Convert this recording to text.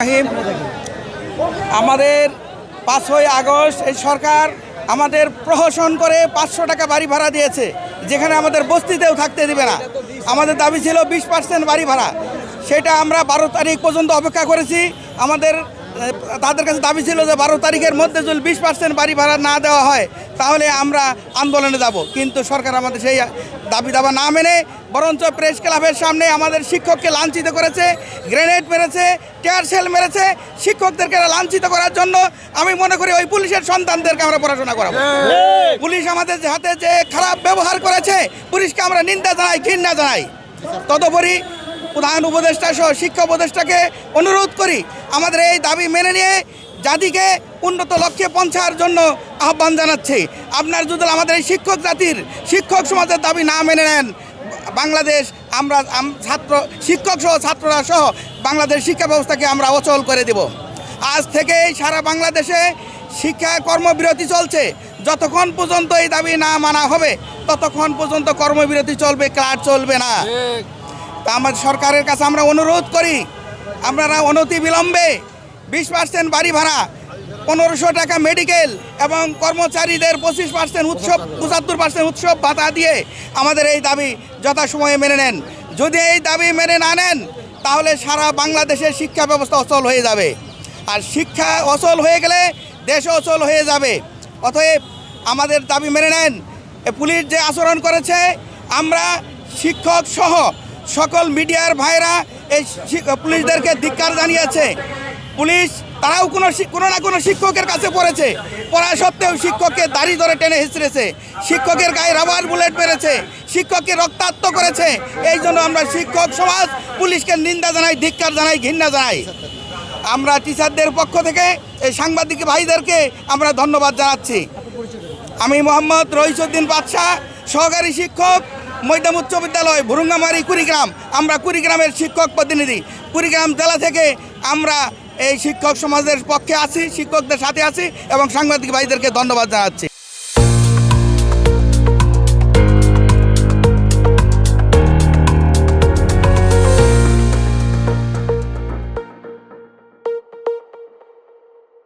রাহিম, আমাদের 5ই আগস্ট এই সরকার আমাদের প্রহসন করে 500 টাকা বাড়ি ভাড়া দিয়েছে, যেখানে আমাদের বস্তিতেও থাকতে দিবে না। আমাদের দাবি ছিল 20% বাড়ি ভাড়া, সেটা আমরা 12 তারিখ পর্যন্ত অপেক্ষা করেছি। তাদের কাছে দাবি ছিল যে 12 তারিখের মধ্যে যদি 20% বাড়ি ভাড়া না দেওয়া হয় তাহলে আমরা আন্দোলনে যাব, কিন্তু সরকার আমাদের সেই দাবি দাবা না মেনে বরঞ্চ প্রেস ক্লাবের সামনে আমাদের শিক্ষককে লাঞ্ছিত করেছে, গ্রেনেড মেরেছে, টিয়ার সেল মেরেছে। শিক্ষকদেরকে লাঞ্ছিত করার জন্য আমি মনে করি ওই পুলিশের সন্তানদেরকে আমরা পড়াশোনা করাবো। পুলিশ আমাদের হাতে যে খারাপ ব্যবহার করেছে, পুলিশকে আমরা নিন্দা জানাই, ঘৃণা জানাই। তদুপরি প্রধান উপদেষ্টা সহ শিক্ষা উপদেষ্টাকে অনুরোধ করি আমাদের এই দাবি মেনে নিয়ে জাতিকে উন্নত লক্ষ্যে পৌঁছার জন্য আহ্বান জানাচ্ছি। আপনার যদি আমাদের এই শিক্ষক জাতির, শিক্ষক সমাজের দাবি না মেনে নেন, বাংলাদেশ আমরা শিক্ষক সহ ছাত্ররা সহ বাংলাদেশ শিক্ষা ব্যবস্থাকে আমরা অচল করে দেব। আজ থেকেই সারা বাংলাদেশে শিক্ষা কর্মবিরতি চলছে। যতক্ষণ পর্যন্ত এই দাবি না মানা হবে ততক্ষণ পর্যন্ত কর্মবিরতি চলবে, ক্লাস চলবে না। তা আমাদের সরকারের কাছে আমরা অনুরোধ করি, আপনারা অনতিবিলম্বে 20% বাড়ি ভাড়া, 1500 টাকা মেডিকেল এবং কর্মচারীদের 25% উৎসব, 75% উৎসব ভাতা দিয়ে আমাদের এই দাবি যথাসময়ে মেনে নেন। যদি এই দাবি মেনে না নেন তাহলে সারা বাংলাদেশের শিক্ষা ব্যবস্থা অচল হয়ে যাবে, আর শিক্ষা অচল হয়ে গেলে দেশ অচল হয়ে যাবে। অতএব আমাদের দাবি মেনে নেন। পুলিশ যে আচরণ করেছে, আমরা শিক্ষক সহ সকল মিডিয়ার ভাইরা এই পুলিশদেরকে ধিক্কার জানিয়েছে। পুলিশ তারাও কোনো না কোনো শিক্ষকের কাছে পড়েছে, পড়া সত্ত্বেও শিক্ষককে দাড়ি ধরে টেনে হিঁচড়েছে, শিক্ষকের গায়ে রাবার বুলেট মেরেছে, শিক্ষককে রক্তাক্ত করেছে। এই জন্য আমরা শিক্ষক সমাজ পুলিশকে নিন্দা জানাই, ধিক্কার জানাই, ঘৃণা জানাই। আমরা টিচারদের পক্ষ থেকে এই সাংবাদিক ভাইদেরকে আমরা ধন্যবাদ জানাচ্ছি। আমি মোহাম্মদ রইসুদ্দিন বাদশাহ, সহকারী শিক্ষক, মৈদাম উচ্চ বিদ্যালয়, ভুরুঙ্গামারি, কুড়িগ্রাম। আমরা কুড়িগ্রামের শিক্ষক প্রতিনিধি। কুড়িগ্রাম জেলা থেকে আমরা এই শিক্ষক সমাজের পক্ষে আছি, শিক্ষকদের সাথে আছি এবং সাংবাদিক ভাইদেরকে ধন্যবাদ জানাচ্ছি।